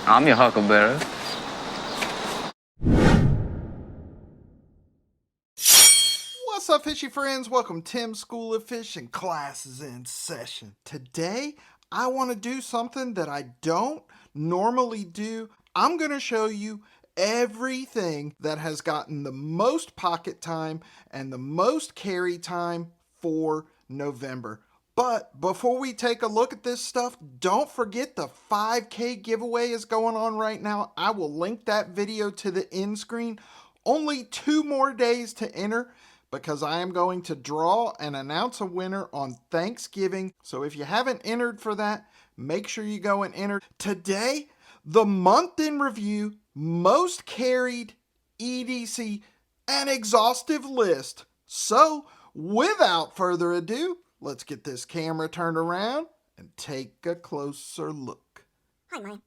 I'm your huckleberry. What's up, fishy friends? Welcome to Tim's School of Fishing. Class is in session. Today, I want to do something that I don't normally do. I'm going to show you everything that has gotten the most pocket time and the most carry time for November. But before we take a look at this stuff, don't forget the 5K giveaway is going on right now. I will link that video to the end screen. Only 2 more days to enter because I am going to draw and announce a winner on Thanksgiving. So if you haven't entered for that, make sure you go and enter. Today, the month in review, most carried EDC, an exhaustive list. So without further ado, let's get this camera turned around and take a closer look. Hey man,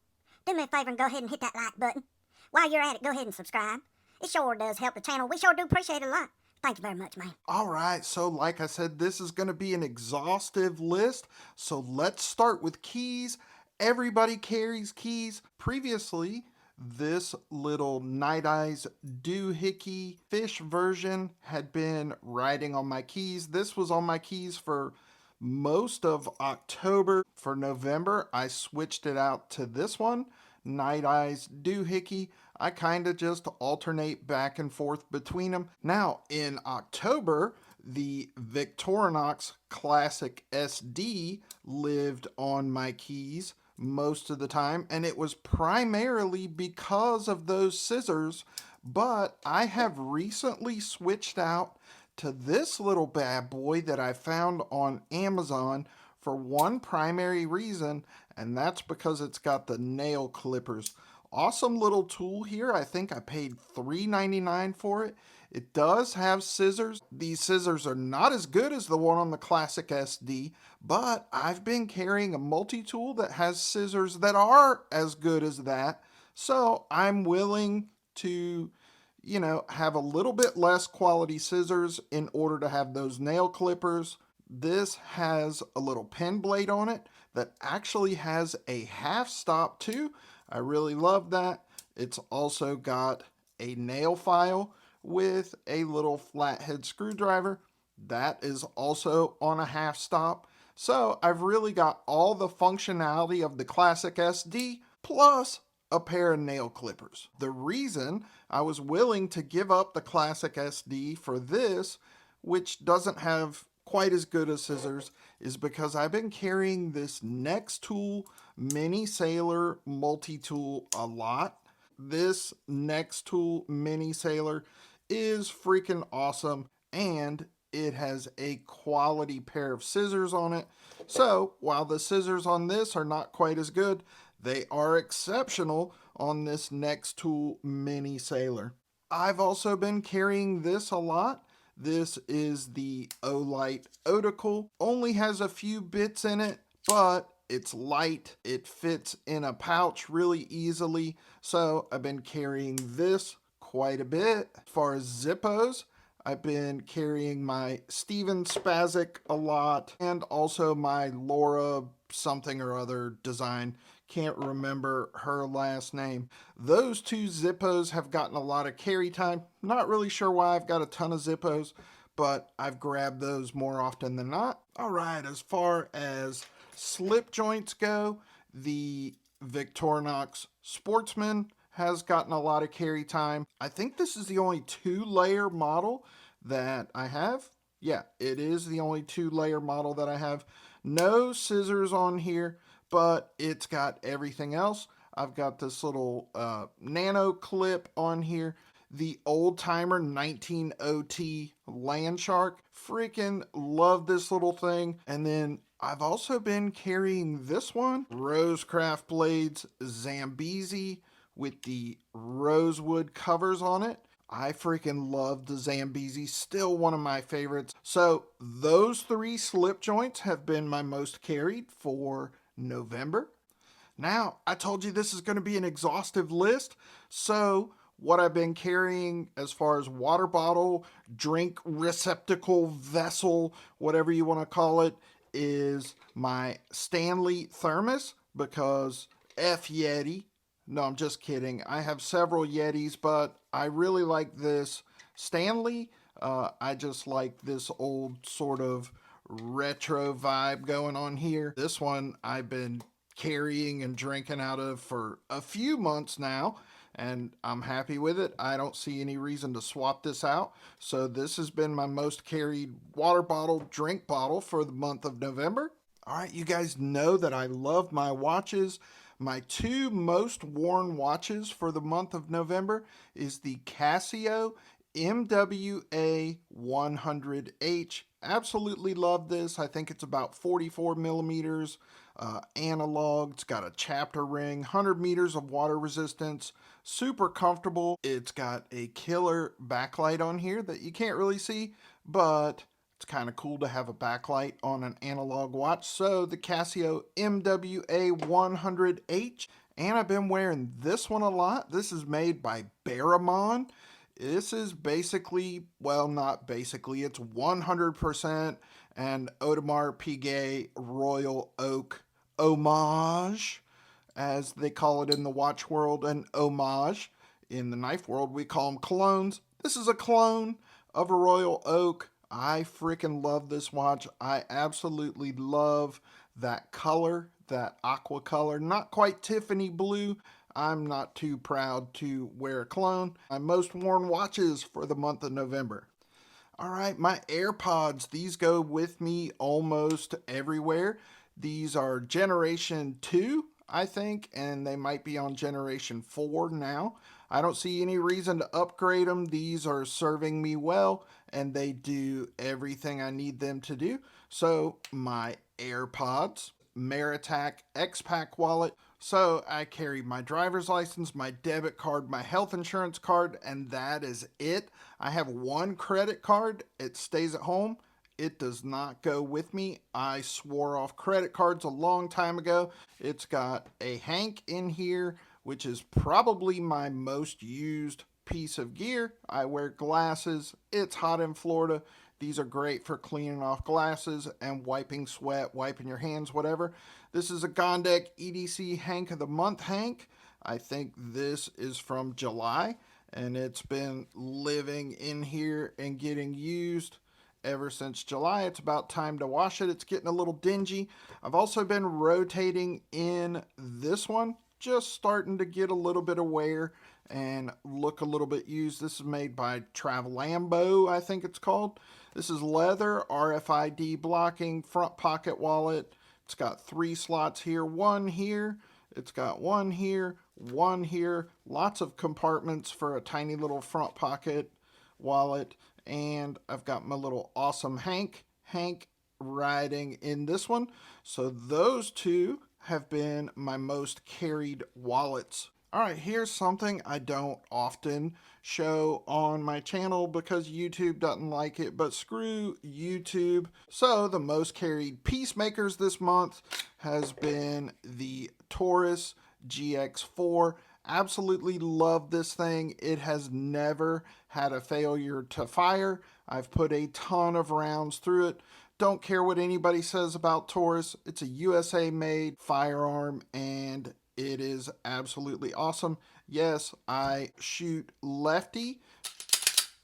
do me a favor and go ahead and hit that like button. While you're at it, go ahead and subscribe. It sure does help the channel. We sure do appreciate it a lot. Thank you very much, man. All right, so like I said, this is going to be an exhaustive list. So let's start with keys. Everybody carries keys. Previously, this little Night Eyes doohickey fish version had been riding on my keys. This was on my keys for most of October. For November, I switched it out to this one, Night Eyes doohickey. I kind of just alternate back and forth between them. Now, in October, the Victorinox Classic SD lived on my keys most of the time, and it was primarily because of those scissors, but I have recently switched out to this little bad boy that I found on Amazon for one primary reason, and that's because it's got the nail clippers. Awesome little tool here. I think I paid $3.99 for it. It does have scissors. These scissors are not as good as the one on the Classic SD, but I've been carrying a multi-tool that has scissors that are as good as that. So I'm willing to, have a little bit less quality scissors in order to have those nail clippers. This has a little pen blade on it that actually has a half stop too. I really love that. It's also got a nail file with a little flathead screwdriver. That is also on a half stop. So I've really got all the functionality of the Classic SD plus a pair of nail clippers. The reason I was willing to give up the Classic SD for this, which doesn't have quite as good as scissors, is because I've been carrying this Next Tool Mini Sailor multi-tool a lot. This Next Tool Mini Sailor is freaking awesome, and it has a quality pair of scissors on it. So while the scissors on this are not quite as good, they are exceptional on this Next Tool Mini Sailor. I've also been carrying this a lot. This is the Olight Oticle. Only has a few bits in it, but it's light. It fits in a pouch really easily. So I've been carrying this quite a bit. As far as Zippos, I've been carrying my Steven Spazic a lot, and also my Laura something or other design. Can't remember her last name. Those two Zippos have gotten a lot of carry time. Not really sure why I've got a ton of Zippos, but I've grabbed those more often than not. All right, as far as slip joints go, the Victorinox Sportsman has gotten a lot of carry time. I think this is the only 2-layer model that I have. Yeah, it is the only 2-layer model that I have. No scissors on here, but it's got everything else. I've got this little nano clip on here. The Old Timer 19OT Land Shark. Freaking love this little thing. And then I've also been carrying this one, RoseCraft Blades Zambezi with the rosewood covers on it. I freaking love the Zambezi, still one of my favorites. So those 3 slip joints have been my most carried for November. Now, I told you this is going to be an exhaustive list, so what I've been carrying as far as water bottle, drink receptacle, vessel, whatever you want to call it, is my Stanley thermos, because F Yeti, No, I'm just kidding. I have several Yetis, but I really like this Stanley. I just like this old sort of retro vibe going on here. This one I've been carrying and drinking out of for a few months now, and I'm happy with it. I don't see any reason to swap this out. So this has been my most carried water bottle, drink bottle for the month of November. All right, you guys know that I love my watches. My two most worn watches for the month of November is the Casio MWA 100H. Absolutely love this. I think it's about 44 millimeters analog. It's got a chapter ring, 100 meters of water resistance, super comfortable. It's got a killer backlight on here that you can't really see, but it's kind of cool to have a backlight on an analog watch. So the Casio MWA 100H. And I've been wearing this one a lot. This is made by Barramon. This is basically, well, not basically, it's 100% an Audemars Piguet Royal Oak homage, as they call it in the watch world, an homage. In the knife world, we call them clones. This is a clone of a Royal Oak. I freaking love this watch. I absolutely love that color, that aqua color. Not quite Tiffany blue. I'm not too proud to wear a clone. My most worn watches for the month of November. All right, my AirPods, these go with me almost everywhere. These are Generation 2, I think, and they might be on Generation 4 now. I don't see any reason to upgrade them. These are serving me well, and they do everything I need them to do. So, my AirPods, Meritac X-Pack wallet. So I carry my driver's license, my debit card, my health insurance card, and that is it. I have one credit card. It stays at home. It does not go with me. I swore off credit cards a long time ago. It's got a Hank in here, which is probably my most used piece of gear. I wear glasses. It's hot in Florida. These are great for cleaning off glasses and wiping sweat, wiping your hands, whatever. This is a Gondek EDC Hank of the Month Hank. I think this is from July, and it's been living in here and getting used ever since July. It's about time to wash it. It's getting a little dingy. I've also been rotating in this one, just starting to get a little bit of wear and look a little bit used. This is made by Travelambo, I think it's called. This is leather, RFID blocking, front pocket wallet. It's got 3 slots here, one here. It's got one here, one here. Lots of compartments for a tiny little front pocket wallet. And I've got my little awesome Hank riding in this one. So those two have been my most carried wallets. All right, here's something I don't often show on my channel because YouTube doesn't like it, but screw YouTube. So the most carried peacemakers this month has been the Taurus GX4. Absolutely love this thing. It has never had a failure to fire. I've put a ton of rounds through it. Don't care what anybody says about Taurus. It's a USA made firearm and it is absolutely awesome. Yes, I shoot lefty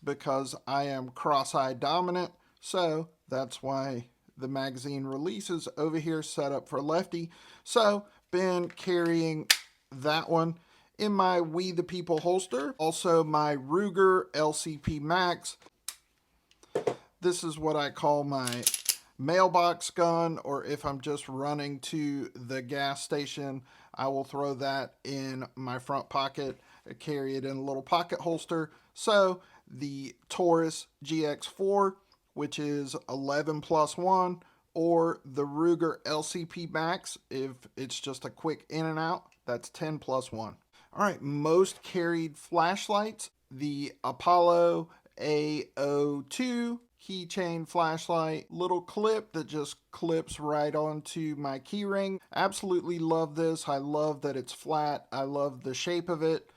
because I am cross-eye dominant. So that's why the magazine releases over here set up for lefty. So been carrying that one in my We the People holster. Also my Ruger LCP Max. This is what I call my mailbox gun, or if I'm just running to the gas station, I will throw that in my front pocket, carry it in a little pocket holster. So the Taurus GX4, which is 11+1, or the Ruger LCP Max, if it's just a quick in and out, that's 10+1. All right, most carried flashlights, the Apollo A02 keychain flashlight, little clip that just clips right onto my keyring. Absolutely love this. I love that it's flat. I love the shape of it.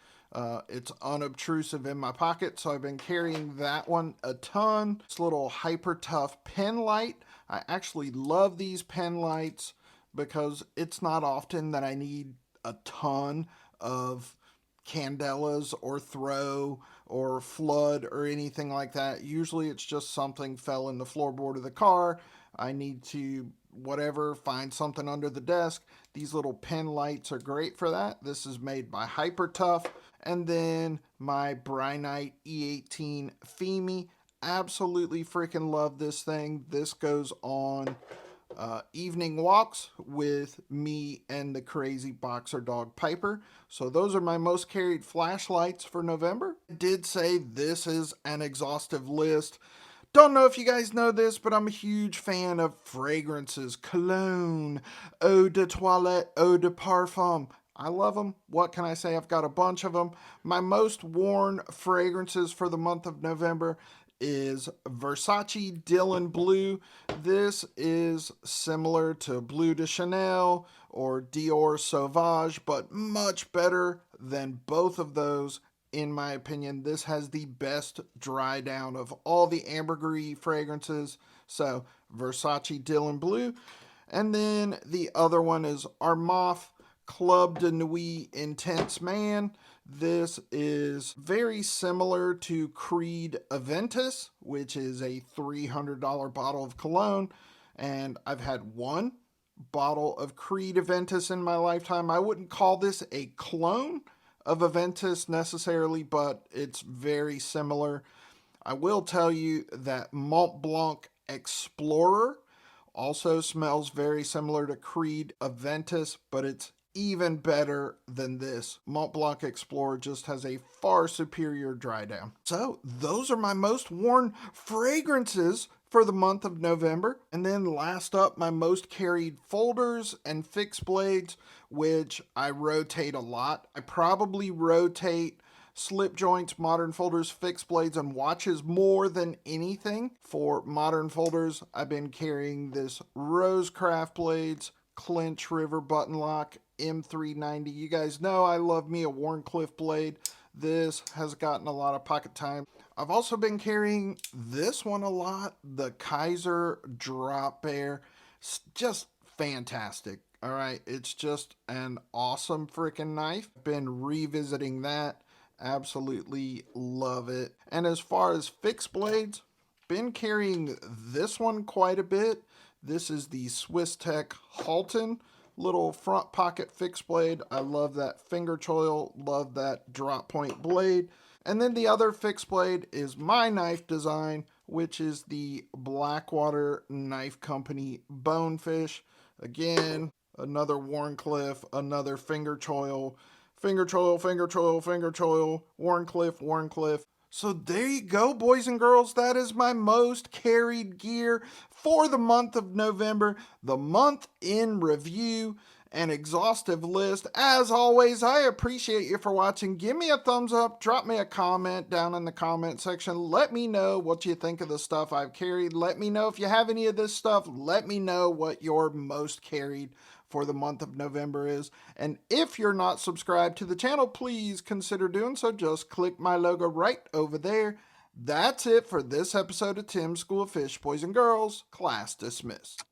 It's unobtrusive in my pocket, so I've been carrying that one a ton. This little hyper tough pen light. I actually love these pen lights because it's not often that I need a ton of candelas or throw or flood or anything like that. Usually it's just something fell in the floorboard of the car. I need to whatever, find something under the desk. These little pen lights are great for that. This is made by Hyper Tough. And then my Brynite E18 Femi. Absolutely freaking love this thing. This goes on evening walks with me and the crazy boxer dog Piper. So those are my most carried flashlights for November. I did say this is an exhaustive list. Don't know if you guys know this, but I'm a huge fan of fragrances, cologne, eau de toilette, eau de parfum. I love them. What can I say? I've got a bunch of them. My most worn fragrances for the month of November is Versace Dylan Blue. This is similar to Bleu de Chanel or Dior Sauvage, but much better than both of those. In my opinion, this has the best dry down of all the ambergris fragrances. So Versace Dylan Blue. And then the other one is Armaf Club de Nuit Intense Man. This is very similar to Creed Aventus, which is a $300 bottle of cologne. And I've had one bottle of Creed Aventus in my lifetime. I wouldn't call this a clone of Aventus necessarily, but it's very similar. I will tell you that Mont Blanc Explorer also smells very similar to Creed Aventus, but it's even better than this. Mont Blanc Explorer just has a far superior dry down. So those are my most worn fragrances for the month of November. And then last up, my most carried folders and fixed blades, which I rotate a lot. I probably rotate slip joints, modern folders, fixed blades, and watches more than anything. For modern folders, I've been carrying this RoseCraft blades, Clinch River button lock, M390. You guys know I love me a Warncliffe blade. This has gotten a lot of pocket time. I've also been carrying this one a lot, the Kaiser Drop Bear. It's just fantastic. All right, it's just an awesome freaking knife. Been revisiting that. Absolutely love it. And as far as fixed blades, been carrying this one quite a bit. This is the Swiss Tech Halton little front pocket fixed blade. I love that finger choil, love that drop point blade. And then the other fixed blade is my knife design, which is the Blackwater Knife Company Bonefish. Again, another Warncliffe, another finger choil, finger choil, finger choil, finger choil, Warncliffe, Warncliffe. So there you go, boys and girls. That is my most carried gear for the month of November, the month in review, an exhaustive list. As always, I appreciate you for watching. Give me a thumbs up, drop me a comment down in the comment section. Let me know what you think of the stuff I've carried. Let me know if you have any of this stuff. Let me know what your most carried for the month of November is. And if you're not subscribed to the channel, please consider doing so. Just click my logo right over there. That's it for this episode of Tim's School of Fish. Boys and girls, class dismissed.